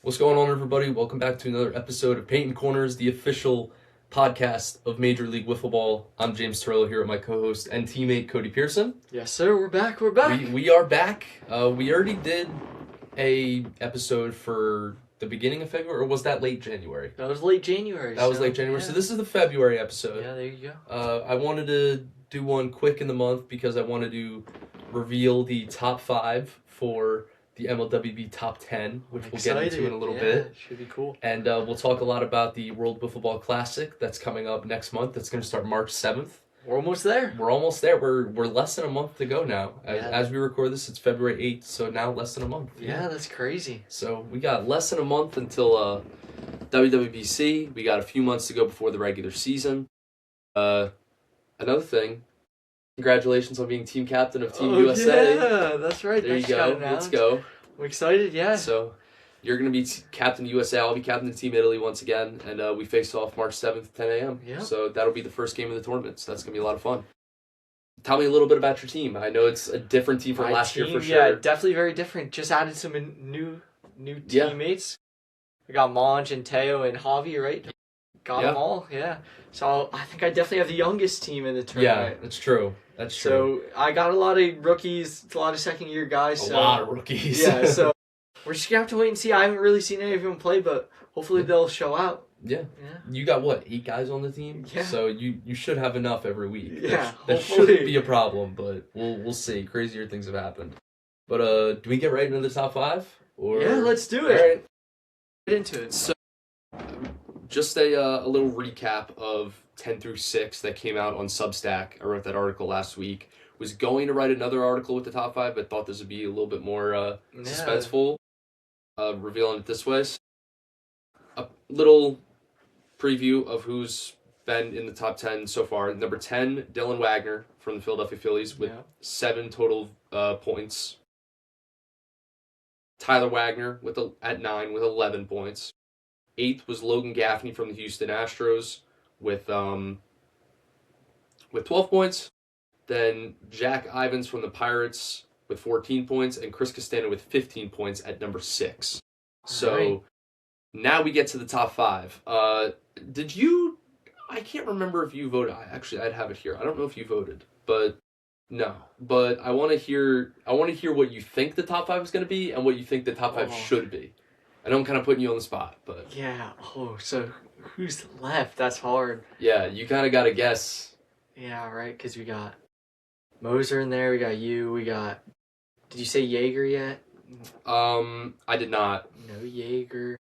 What's going on, everybody? Welcome back to another episode of Paintin Corners, the official podcast of Major League Wiffle Ball. I'm James Torello here with my co-host and teammate Cody Pearson. Yes, sir. We're back. We're back. We are back. We already did a episode for the beginning of February, or was that late January? That was late January. That was late January. Yeah. So this is the February episode. Yeah, there you go. I wanted to do one quick in the month because I wanted to reveal the top 5 for the MLWB top 10, which we'll get into in a little bit. Should be cool. And we'll talk a lot about the World Wiffle Ball Classic that's coming up next month. That's going to start March 7th. We're almost there. We're almost there. We're less than a month to go now. As we record this, it's February 8th, so now less than a month. Yeah, that's crazy. So we got less than a month until WWBC. We got a few months to go before the regular season. Another thing, congratulations on being team captain of Team USA. Yeah, that's right. There you go. Let's go. I'm excited, yeah. So you're going to be captain of USA. I'll be captain of Team Italy once again. And we face off March 7th at 10 a.m. Yeah. So that'll be the first game of the tournament. So that's going to be a lot of fun. Tell me a little bit about your team. I know it's a different team from last year for sure. Yeah, definitely very different. Just added some new teammates. We got Monj and Teo and Javi, right? Got them all, yeah. So I think I definitely have the youngest team in the tournament. Yeah, that's true. That's true. So I got a lot of rookies, a lot of second-year guys. A lot of rookies. Yeah, so we're just going to have to wait and see. I haven't really seen any of them play, but hopefully they'll show out. Yeah. You got, 8 guys on the team? Yeah. So you should have enough every week. Yeah, That shouldn't be a problem, but we'll see. Crazier things have happened. But do we get right into the top 5? Or... Yeah, let's do it. All right. Get into it. So, just a little recap of 10 through 6 that came out on Substack. I wrote that article last week. Was going to write another article with the top 5, but thought this would be a little bit more suspenseful, revealing it this way. So, a little preview of who's been in the top 10 so far. Number 10, Dylan Wagner from the Philadelphia Phillies with 7 total points. Tyler Wagner at 9 with 11 points. 8th was Logan Gaffney from the Houston Astros with 12 points. Then Jack Ivins from the Pirates with 14 points, and Chris Castano with 15 points at number 6. So now we get to the top 5. Did you? I can't remember if you voted. Actually, I'd have it here. I don't know if you voted, but no. But I want to hear. What you think the top 5 is going to be, and what you think the top 5 should be. I know I'm kind of putting you on the spot, but... Yeah, so who's left? That's hard. Yeah, you kind of got to guess. Yeah, right, because we got Moser in there, we got you, we got... Did you say Jaeger yet? I did not. No Jaeger.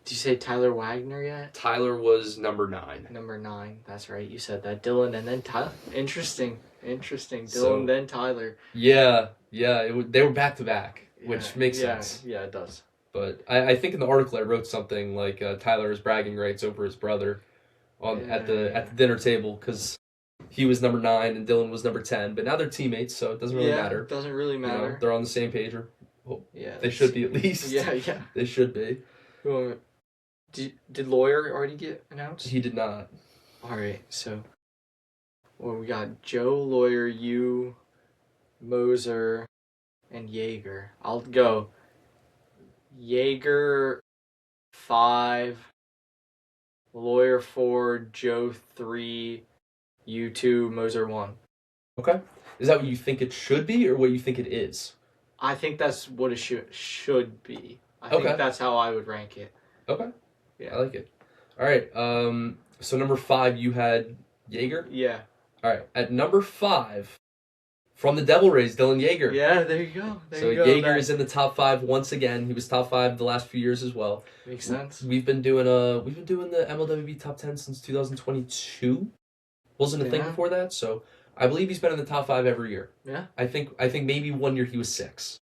Did you say Tyler Wagner yet? Tyler was number 9. Number 9, that's right, you said that. Dylan and then Tyler. Interesting. Dylan, then Tyler. Yeah, they were back-to-back, which makes sense. Yeah, it does. But I think in the article I wrote something like Tyler has bragging rights over his brother at the dinner table because he was number 9 and Dylan was number 10. But now they're teammates, so it doesn't really matter. It doesn't really matter. You know, they're on the same page. They should be at least. Yeah. They should be. Did Lawyer already get announced? He did not. All right, so we got Joe, Lawyer, you, Moser, and Jaeger. I'll go. Jaeger 5, Lawyer 4, Joe 3, you 2, Moser 1. Okay. Is that what you think it should be or what you think it is? I think that's what it should be. I think that's how I would rank it. Okay. Yeah. I like it. All right. So number 5, you had Jaeger? Yeah. All right. At number 5, from the Devil Rays, Dylan Jaeger. Yeah, there you go. Jaeger is in the top 5 once again. He was top 5 the last few years as well. Makes sense. We've been doing the MLWB top 10 since 2022. Wasn't a thing before that, so I believe he's been in the top 5 every year. Yeah. I think maybe one year he was 6.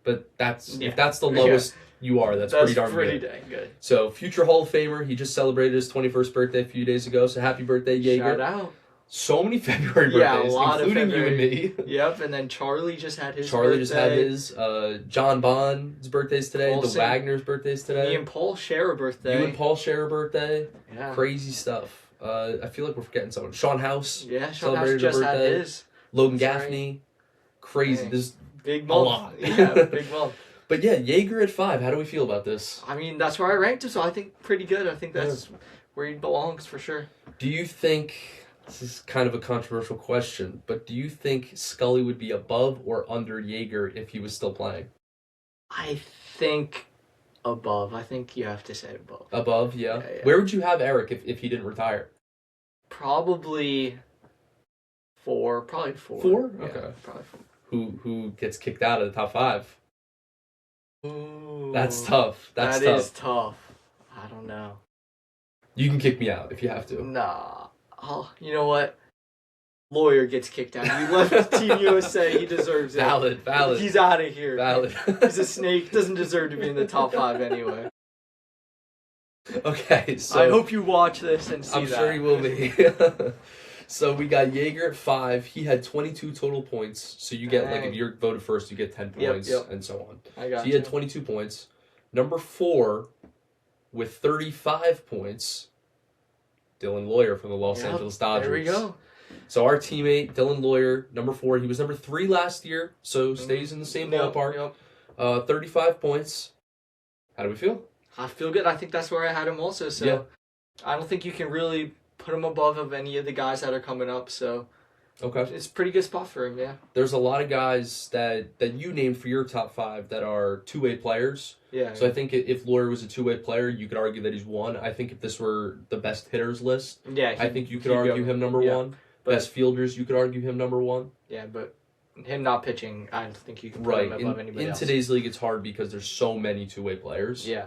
But if that's the lowest you are, that's pretty darn good. Dang good. So future Hall of Famer, he just celebrated his 21st birthday a few days ago. So happy birthday, Jaeger. Shout out. So many February birthdays, a lot including of February. you and me. Yep, and then Charlie just had his birthday. John Bond's birthday's today. Paulson. The Wagner's birthday's today. Me and Paul share a birthday. You and Paul share a birthday. Yeah. Crazy stuff. I feel like we're forgetting someone. Sean House. Yeah, Sean House just had his. Logan Gaffney. Crazy. Dang. There's Big a month. lot. Yeah, big month. But yeah, Jaeger at 5. How do we feel about this? I mean, that's where I ranked him, so I think pretty good. I think that's where he belongs for sure. Do you think, this is kind of a controversial question, but do you think Scully would be above or under Jaeger if he was still playing? I think above. I think you have to say above. Above, yeah. Yeah. Where would you have Eric if he didn't retire? Probably 4. Probably 4. 4? Yeah, Okay. probably 4. Who gets kicked out of the top 5? Ooh, That's tough. That is tough. I don't know. You can kick me out if you have to. Nah. Oh, you know what? Lawyer gets kicked out. He left Team USA. He deserves it. Valid. He's out of here. Valid. He's a snake. Doesn't deserve to be in the top 5 anyway. Okay, so I hope you watch this and see I'm that. sure he will be. So we got Jaeger at 5. He had 22 total points. So you get, like, if you're voted first, you get 10 points, and so on. I got so he had 22 points. Number 4 with 35 points, Dylan Lawyer from the Los Angeles Dodgers. There we go. So our teammate, Dylan Lawyer, number 4. He was number 3 last year, so stays in the same ballpark. 35 points. How do we feel? I feel good. I think that's where I had him also. So I don't think you can really put him above of any of the guys that are coming up. So it's a pretty good spot for him. Yeah. There's a lot of guys that you named for your top 5 that are two-way players. Yeah. So I think if Lawyer was a two-way player, you could argue that he's 1. I think if this were the best hitters list, I think you could argue him number 1. Best fielders, you could argue him number 1. Yeah, but him not pitching, I don't think you can put him above anybody else. In today's league, it's hard because there's so many two-way players. Yeah.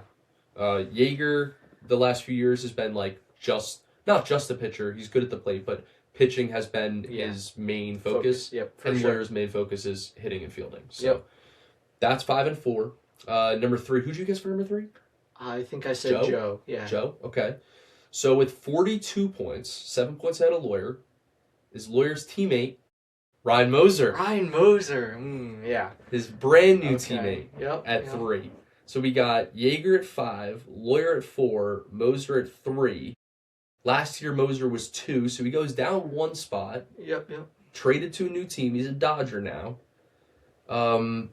Jaeger, the last few years, has been like not just a pitcher. He's good at the plate, but pitching has been his main focus. Yep, and sure. Lawyer's main focus is hitting and fielding. So that's 5 and 4. Number 3, who'd you guess for number 3? I think I said Joe. Yeah. Joe, okay. So with 42 points, 7 points ahead of Lawyer, is Lawyer's teammate, Ryan Moser. Ryan Moser, yeah. His brand new teammate at 3. 3. So we got Jaeger at 5, Lawyer at 4, Moser at 3. Last year Moser was 2, so he goes down 1 spot. Yep. Traded to a new team. He's a Dodger now. I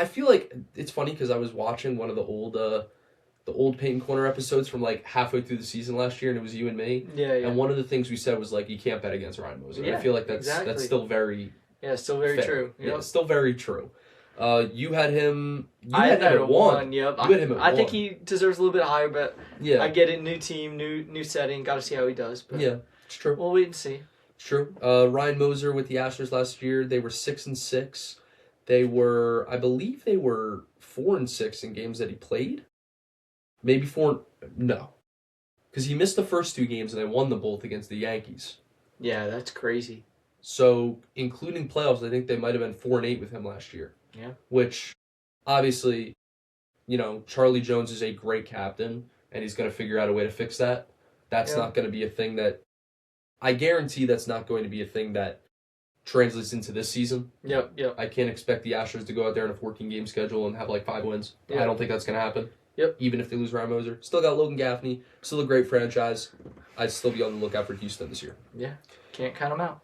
feel like it's funny because I was watching one of the old Paintin Corner episodes from like halfway through the season last year, and it was you and me. Yeah. And one of the things we said was like, you can't bet against Ryan Moser. Yeah, I feel like that's still very still very true. Yep. Yeah, still very true. You had him. I had him at 1. Yep. You had him at 1. I think he deserves a little bit higher, but I get it. New team, new setting. Got to see how he does. But yeah, it's true. We'll wait and see. It's true. Ryan Moser with the Astros last year, they were 6-6. I believe they were 4-6 in games that he played. Maybe 4. No, because he missed the first 2 games and they won them both against the Yankees. Yeah, that's crazy. So, including playoffs, I think they might have been 4-8 with him last year. Yeah. Which, obviously, Charlie Jones is a great captain, and he's going to figure out a way to fix that. That's not going to be a thing that... I guarantee that's not going to be a thing that translates into this season. Yep. I can't expect the Astros to go out there on a 14-game schedule and have like 5 wins. Yep. I don't think that's going to happen. Yep. Even if they lose Ryan Moser. Still got Logan Gaffney. Still a great franchise. I'd still be on the lookout for Houston this year. Yeah. Can't count them out.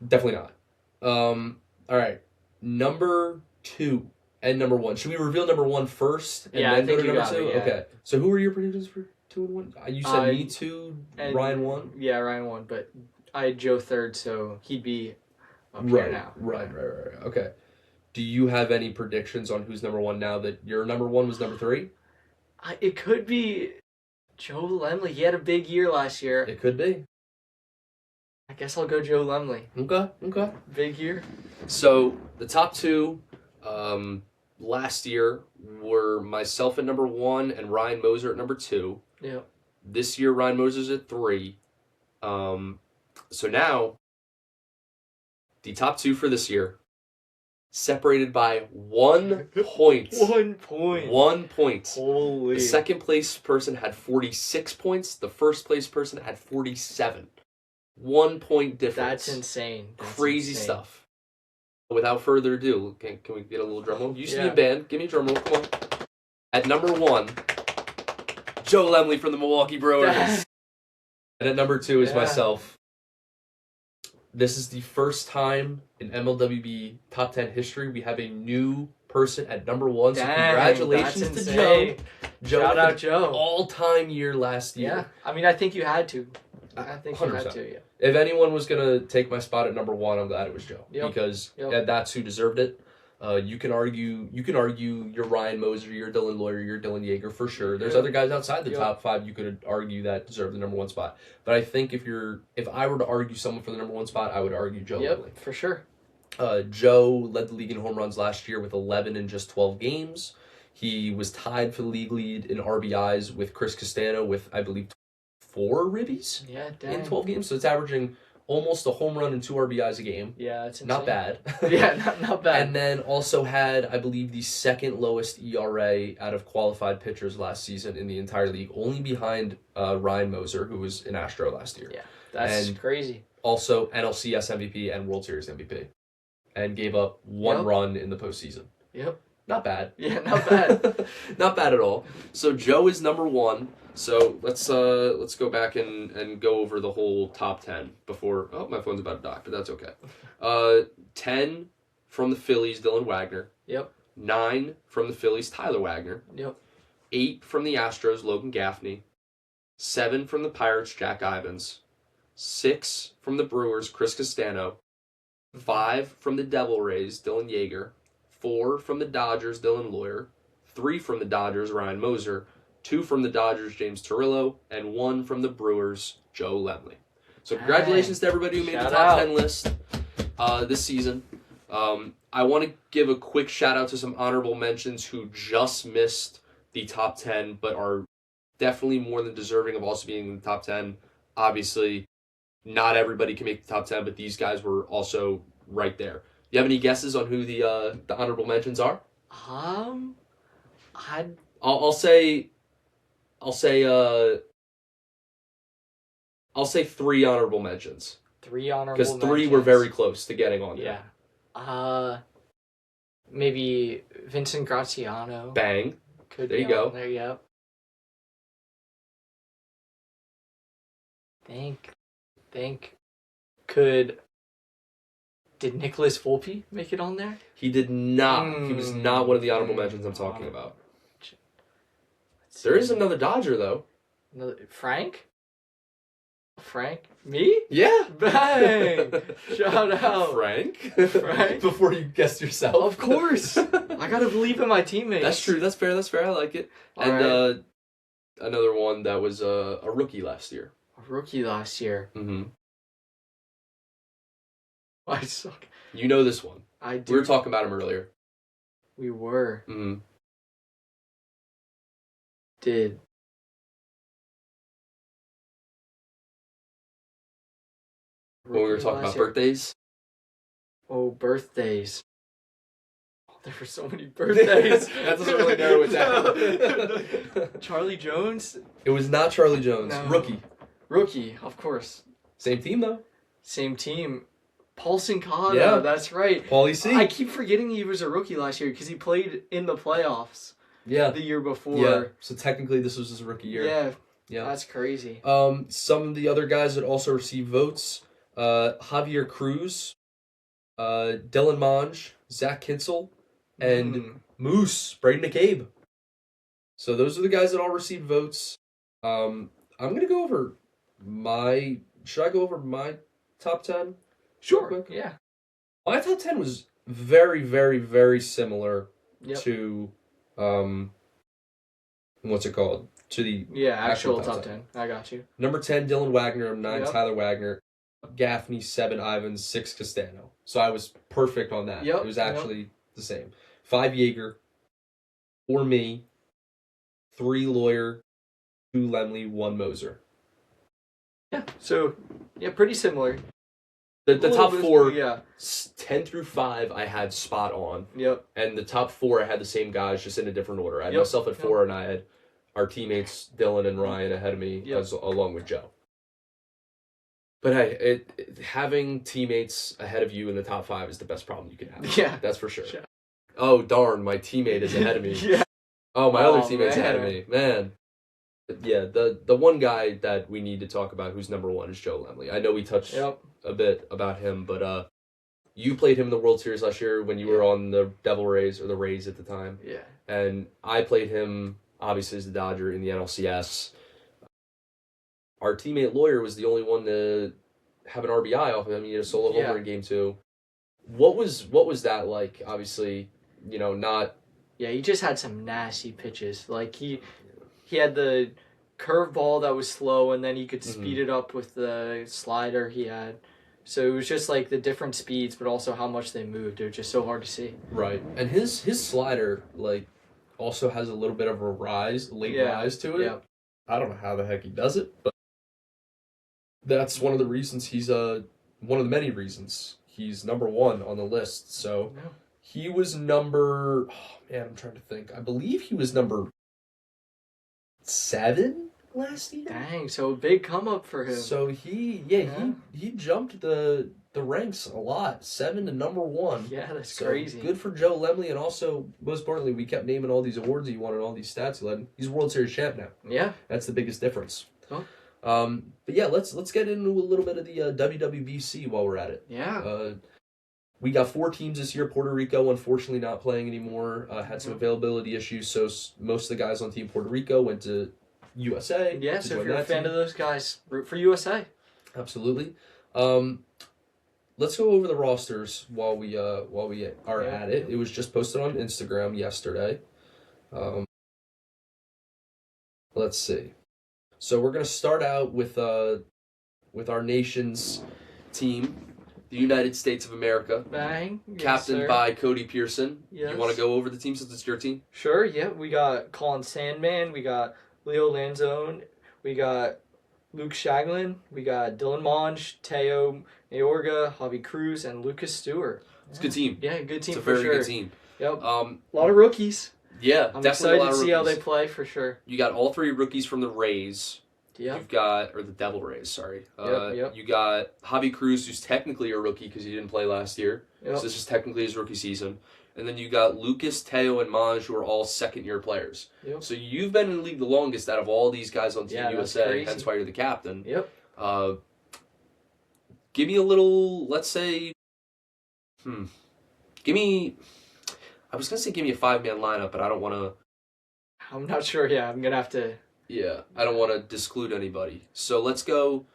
Definitely not. All right. Number 2 and number 1. Should we reveal number 1 first and then go to number 2? Okay. So who were your predictions for 2 and 1? You said me 2, Ryan 1? Yeah, Ryan 1, but I had Joe 3rd, so he'd be up here now. Right. Okay. Do you have any predictions on who's number 1 now that your number 1 was number 3? It could be Joe Lemley. He had a big year last year. It could be. I guess I'll go Joe Lemley. Okay. Big year. So the top 2 last year were myself at number 1 and Ryan Moser at number 2. Yeah. This year Ryan Moser's at 3. So now the top 2 for this year separated by 1 point. 1 point. 1 point. Holy. The second place person had 46 points. The first place person had 47. 1 point difference. That's insane. Crazy stuff. Without further ado, can we get a little drum roll? You used to be in band. Give me a drum roll. Come on. At number 1, Joe Lemley from the Milwaukee Brewers. And at number 2 is myself. This is the first time in MLWB top 10 history we have a new person at number 1. So Dang, congratulations that's to insane. Joe. Shout out had Joe. an all-time year last year. Yeah, I mean, I think you had to. I think you had 100%. to, yeah. If anyone was going to take my spot at number 1, I'm glad it was Joe. Yep. Because that's who deserved it. You can argue you're Ryan Moser, you're Dylan Lawyer, you're Dylan Yeager for sure. There's other guys outside the top 5 you could argue that deserve the number 1 spot. But I think if I were to argue someone for the number 1 spot, I would argue Joe Lemley. For sure. Joe led the league in home runs last year with 11 in just 12 games. He was tied for the league lead in RBIs with Chris Castano with, I believe, 4 ribbies in 12 games. So it's averaging almost a home run and 2 RBIs a game. Yeah, it's insane. Not bad. Yeah, not bad. And then also had, I believe, the second lowest ERA out of qualified pitchers last season in the entire league, only behind Ryan Moser, who was an Astro last year. Yeah, that's crazy. Also NLCS MVP and World Series MVP. And gave up 1 run in the postseason. Yep. Not bad. Yeah, not bad. Not bad at all. So Joe is number 1. So let's go back and go over the whole top 10 before. Oh, my phone's about to die, but that's okay. 10 from the Phillies, Dylan Wagner. Yep. 9 from the Phillies, Tyler Wagner. Yep. 8 from the Astros, Logan Gaffney. 7 from the Pirates, Jack Ivins. 6 from the Brewers, Chris Castano. 5 from the Devil Rays, Dylan Yeager. 4 from the Dodgers, Dylan Lawyer. 3 from the Dodgers, Ryan Moser. 2 from the Dodgers, James Torillo. And 1 from the Brewers, Joe Lemley. So congratulations to everybody who made the top 10 list this season. I want to give a quick shout out to some honorable mentions who just missed the top 10, but are definitely more than deserving of also being in the top 10. Obviously, not everybody can make the top 10, but these guys were also right there. You have any guesses on who the honorable mentions are? I'll say 3 honorable mentions. 3 honorable mentions. Because 3 were very close to getting on there. Yeah. Maybe Vincent Graziano. Bang. Could there be you go. On there, yep. Think. Did Nicholas Volpe make it on there? He did not. He was not one of the honorable mentions I'm talking about. There is another Dodger, though. Frank? Me? Yeah. Bang! Shout out. Frank? Frank? Before you guessed yourself. Of course. I gotta believe in my teammates. That's true. That's fair. I like it. And another one that was a rookie last year. A rookie last year. Mm-hmm. I suck. You know this one. I do. We were talking about him earlier. We were. Mm-hmm. Did. When we were talking about birthdays? Oh, birthdays. Oh, there were so many birthdays. That doesn't really narrow it down. Charlie Jones? It was not Charlie Jones. No. Rookie, of course. Same team, though. Same team. Paul Sincata, yeah. That's right. Paulie C. I keep forgetting he was a rookie last year because he played in the playoffs. Yeah. The year before. Yeah. So technically, this was his rookie year. Yeah. Yeah. That's crazy. Some of the other guys that also received votes: Javier Cruz, Dylan Monge, Zach Kinsel, and Moose Braden McCabe. So those are the guys that all received votes. I'm gonna go over my. Should I go over my top 10? Sure. Quick? Yeah. My top 10 was very, very, very similar to what's it called? To the actual top 10. I got you. Number 10, Dylan Wagner. 9, Tyler Wagner. Gaffney, 7, Ivins, 6, Castano. So I was perfect on that. It was actually the same. 5, Yeager. 4, me. 3, Lawyer. 2, Lemley. 1, Moser. Yeah. So, pretty similar. The top 4, 10 through 5, I had spot on. Yep. And the top 4, I had the same guys, just in a different order. I had myself at 4, and I had our teammates, Dylan and Ryan, ahead of me, along with Joe. But hey, having teammates ahead of you in the top 5 is the best problem you can have. Yeah. That's for sure. Yeah. Oh, darn, my teammate is ahead of me. Oh, my other teammate's ahead of me. Man. Yeah, the one guy that we need to talk about who's number 1 is Joe Lemley. I know we touched a bit about him, but You played him in the World Series last year when you were on the Devil Rays, or the Rays at the time. Yeah. And I played him, obviously, as the Dodger in the NLCS. Our teammate Lawyer was the only one to have an RBI off of him. He had a solo homer in Game 2. What was that like? Obviously, not... Yeah, he just had some nasty pitches. Like, he had the curveball that was slow, and then he could speed it up with the slider he had. So it was just like the different speeds, but also how much they moved. It was just so hard to see. Right. And his slider, like, also has a little bit of a late rise to it. Yeah. I don't know how the heck he does it, but that's one of the reasons he's one of the many reasons he's number 1 on the list. So he was number, I'm trying to think. I believe he was number 7 last year. Dang, so a big come up for him. So he jumped the ranks a lot, 7 to number 1. Yeah, that's crazy. Good for Joe Lemley, and also, most importantly, we kept naming all these awards he won and all these stats he led. He's World Series champ now. Yeah, that's the biggest difference. Oh. But yeah, let's get into a little bit of the WWBC while we're at it. Yeah. We got 4 teams this year. Puerto Rico, unfortunately, not playing anymore. Had some availability issues, so most of the guys on Team Puerto Rico went to USA. Yeah, so if you're a fan of those guys, root for USA. Absolutely. Let's go over the rosters while we are at it. It was just posted on Instagram yesterday. Let's see. So we're gonna start out with our nation's team, the United States of America. Bang. Captained by Cody Pearson. Yes. You want to go over the team since it's your team? Sure, yeah. We got Colin Sandman, we got Leo Lanzone, we got Luke Shaglin, we got Dylan Monge, Teo Mayorga, Javi Cruz, and Lucas Stewart. It's a good team. Yeah, good team it's for a very sure. good team. Yep. A lot of rookies. Yeah, I'm definitely excited a lot to of see how rookies. they play for sure. You got all 3 rookies from the Rays. Yeah. You've got, or the Devil Rays, sorry. Yep. You got Javi Cruz, who's technically a rookie because he didn't play last year. Yep. So this is technically his rookie season. And then you got Lucas, Teo, and Monge, who are all second-year players. Yep. So you've been in the league the longest out of all these guys on Team USA, crazy. hence why you're the captain. Yep. Give me a little, let's say, give me a 5-man lineup, but I don't want to... I'm not sure, yeah. I'm going to have to... Yeah, I don't want to disclude anybody. So let's go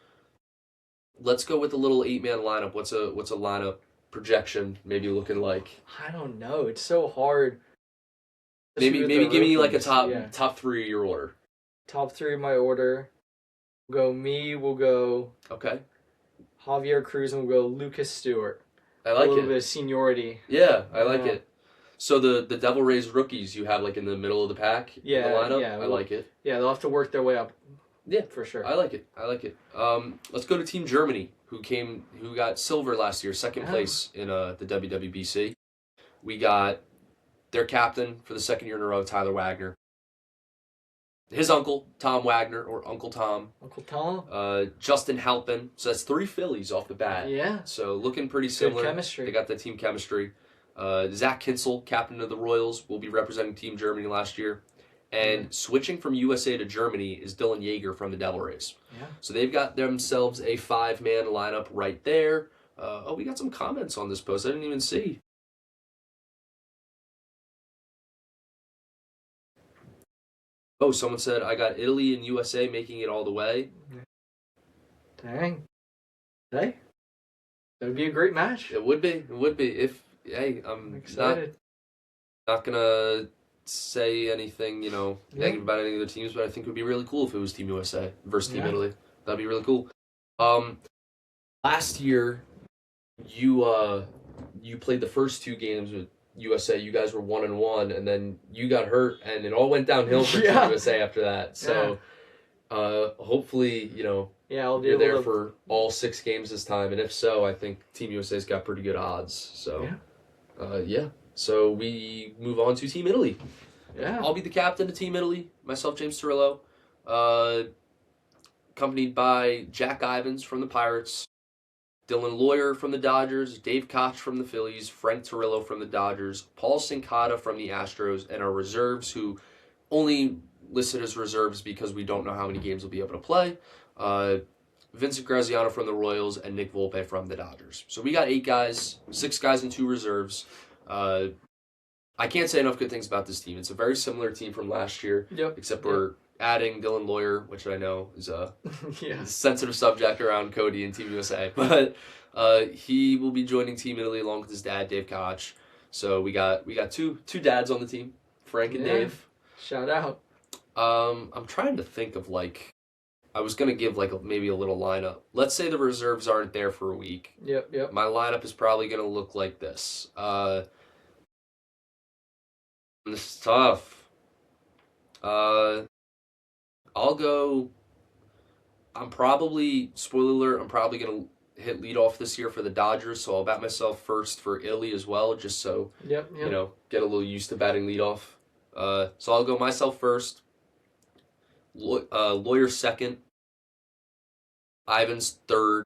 with a little 8-man lineup. What's a lineup projection maybe looking like? I don't know. It's so hard. Maybe give me like a top 3 of your order. Top 3 of my order. We'll go Okay. Javier Cruz, and we'll go Lucas Stewart. I like it. A little bit of seniority. Yeah, I like it. So the Devil Rays rookies you have like in the middle of the pack in the lineup? Yeah. I like it. Yeah, they'll have to work their way up. Yeah, for sure. I like it. Let's go to Team Germany, who got silver last year, second place in the WWBC. We got their captain for the second year in a row, Tyler Wagner. His uncle, Tom Wagner, or Uncle Tom. Uncle Tom. Justin Halpin. So that's 3 Phillies off the bat. Yeah. So looking pretty similar. Good chemistry. They got the team chemistry. Zach Kinsel, captain of the Royals, will be representing Team Germany last year. And switching from USA to Germany is Dylan Yeager from the Devil Rays. Yeah. So they've got themselves a 5-man lineup right there. We got some comments on this post. I didn't even see. Oh, someone said, I got Italy and USA making it all the way. Dang. Hey. That would be a great match. It would be. I'm excited. Not gonna say anything, negative about any of the teams, but I think it would be really cool if it was Team USA versus Team Italy. That'd be really cool. Last year, you played the first 2 games with USA. You guys were 1-1, and then you got hurt, and it all went downhill for Team USA after that. So, hopefully, I'll be you're able there to... for all 6 games this time, and if so, I think Team USA's got pretty good odds. So, So we move on to Team Italy. Yeah. I'll be the captain of Team Italy, myself, James Torillo, accompanied by Jack Ivins from the Pirates, Dylan Lawyer from the Dodgers, Dave Koch from the Phillies, Frank Torillo from the Dodgers, Paul Sincata from the Astros, and our reserves, who only listed as reserves because we don't know how many games we'll be able to play. Vincent Graziano from the Royals, and Nick Volpe from the Dodgers. So we got 8 guys, 6 guys and 2 reserves. I can't say enough good things about this team. It's a very similar team from last year, except we're adding Dylan Lawyer, which I know is a sensitive subject around Cody and Team USA. But he will be joining Team Italy along with his dad, Dave Koch. So we got two dads on the team, Frank and Dave. Shout out. I'm trying to think of I was gonna give maybe a little lineup. Let's say the reserves aren't there for a week. Yep. My lineup is probably gonna look like this. This is tough. I'll go. Spoiler alert, I'm probably going to hit leadoff this year for the Dodgers, so I'll bat myself first for Italy as well, just so, get a little used to batting leadoff. So I'll go myself first, Lawyer second, Ivan's third,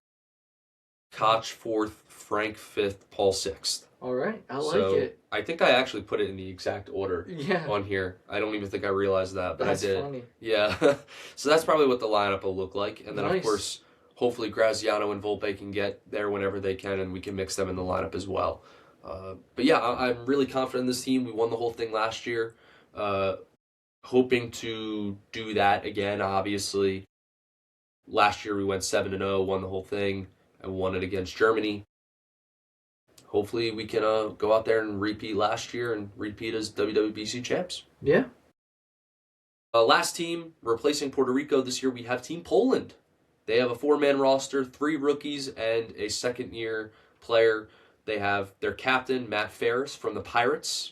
Koch fourth, Frank fifth, Paul sixth. All right, I like it. I think I actually put it in the exact order on here. I don't even think I realized that, but that's I did. Funny. Yeah. So that's probably what the lineup will look like. And then, of course, hopefully Graziano and Volpe can get there whenever they can, and we can mix them in the lineup as well. But yeah, I'm really confident in this team. We won the whole thing last year. Hoping to do that again, obviously. Last year we went 7-0, won the whole thing, and won it against Germany. Hopefully we can go out there and repeat last year and repeat as WWBC champs. Yeah. Last team, replacing Puerto Rico this year, we have Team Poland. They have a 4-man roster, 3 rookies, and a second-year player. They have their captain, Matt Ferris, from the Pirates,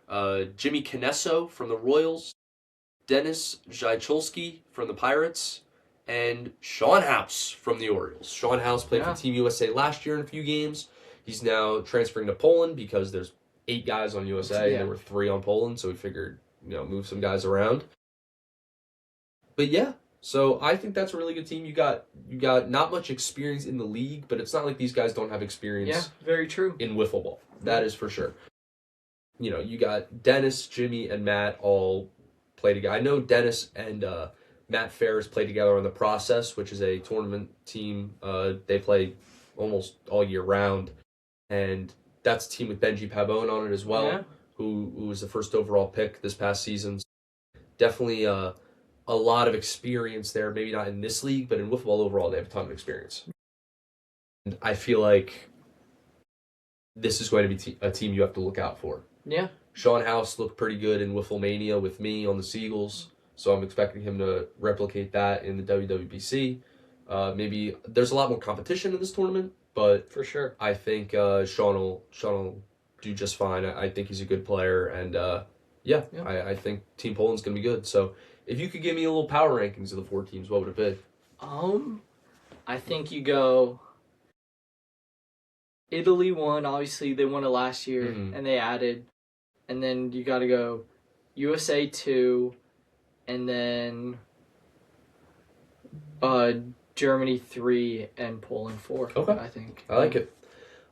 Jimmy Canesso from the Royals, Dennis Zajcholski from the Pirates, and Sean House from the Orioles. Sean House played for Team USA last year in a few games. He's now transferring to Poland because there's 8 guys on USA and there were 3 on Poland, so we figured, move some guys around. But yeah, so I think that's a really good team. You got not much experience in the league, but it's not like these guys don't have experience. Yeah, very true. In wiffle ball. That is for sure. You got Dennis, Jimmy, and Matt all play together. I know Dennis and Matt Ferris play together on the Process, which is a tournament team. They play almost all year round. And that's a team with Benji Pavone on it as well, who was the first overall pick this past season. Definitely a lot of experience there. Maybe not in this league, but in wiffle ball overall, they have a ton of experience. And I feel like this is going to be a team you have to look out for. Yeah. Sean House looked pretty good in Wiffle Mania with me on the Seagulls, so I'm expecting him to replicate that in the WWBC. Maybe there's a lot more competition in this tournament, but for sure, I think Sean will do just fine. I think he's a good player, and I think Team Poland's gonna be good. So if you could give me a little power rankings of the 4 teams, what would it be? I think you go Italy 1. Obviously, they won it last year, and they added, and then you got to go USA 2, and then Germany 3 and Poland 4. Okay. I think. I like it.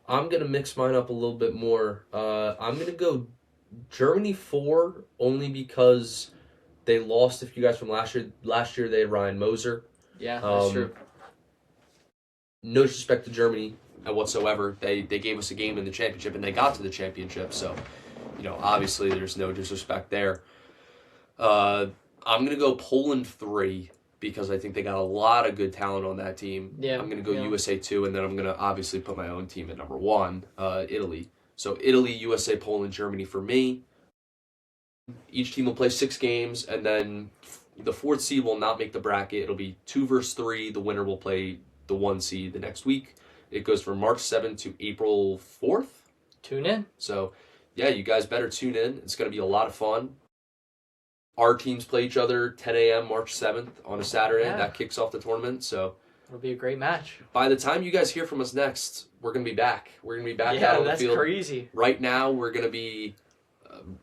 I'm going to mix mine up a little bit more. I'm going to go Germany 4 only because they lost a few guys from last year. Last year they had Ryan Moser. Yeah, that's true. No disrespect to Germany whatsoever. They gave us a game in the championship and they got to the championship. So, obviously there's no disrespect there. I'm going to go Poland 3. Because I think they got a lot of good talent on that team. Yeah, I'm going to go USA 2, and then I'm going to obviously put my own team at number 1, Italy. So Italy, USA, Poland, Germany for me. Each team will play 6 games, and then the 4th seed will not make the bracket. It'll be 2 versus 3. The winner will play the 1 seed the next week. It goes from March 7th to April 4th. Tune in. So, yeah, you guys better tune in. It's going to be a lot of fun. Our teams play each other 10 a.m. March 7th on a Saturday. Yeah. That kicks off the tournament. So it'll be a great match. By the time you guys hear from us next, we're going to be back. We're going to be back out on the field. Yeah, that's crazy. Right now, we're going to be...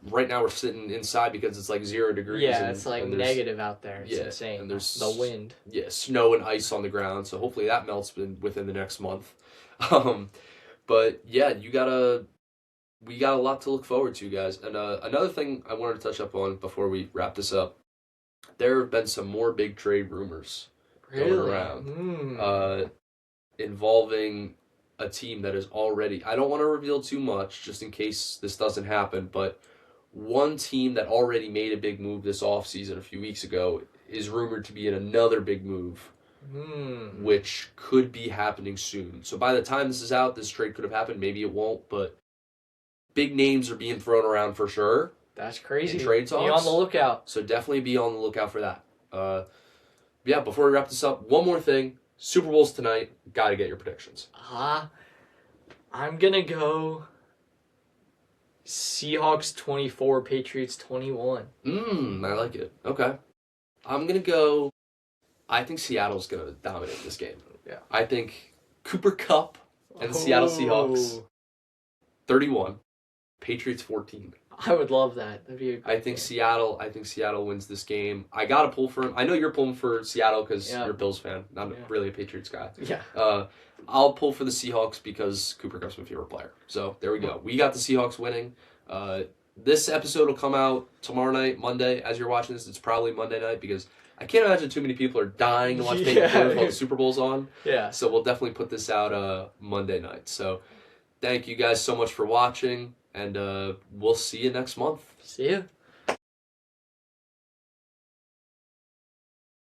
right now, we're sitting inside because it's like 0 degrees. Yeah, it's like negative out there. It's insane. And there's the wind. Yeah, snow and ice on the ground. So hopefully that melts within the next month. But yeah, we got a lot to look forward to, guys. And another thing I wanted to touch up on before we wrap this up, there have been some more big trade rumors Really? around. Involving a team that is already, I don't want to reveal too much just in case this doesn't happen, but one team that already made a big move this offseason a few weeks ago is rumored to be in another big move, which could be happening soon. So by the time this is out, this trade could have happened. Maybe it won't, but big names are being thrown around for sure. That's crazy. In trade talks. Be on the lookout. So definitely be on the lookout for that. Yeah, before we wrap this up, one more thing. Super Bowl's tonight. Got to get your predictions. I'm going to go Seahawks 24, Patriots 21. I like it. Okay. I'm going to go, I think Seattle's going to dominate this game. Yeah. I think Cooper Kupp and the Seattle Seahawks 31, Patriots 14. I would love that. That'd be a great I think Seattle wins this game. I got to pull for him. I know you're pulling for Seattle because you're a Bills fan. Not really a Patriots guy. Yeah. I'll pull for the Seahawks because Cooper Kupp's my favorite player. So there we go. We got the Seahawks winning. This episode will come out tomorrow night, Monday. As you're watching this, it's probably Monday night because I can't imagine too many people are dying to watch Paintin while the Super Bowl's on. Yeah. So we'll definitely put this out Monday night. So thank you guys so much for watching, and we'll see you next month. See you.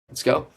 Let's go.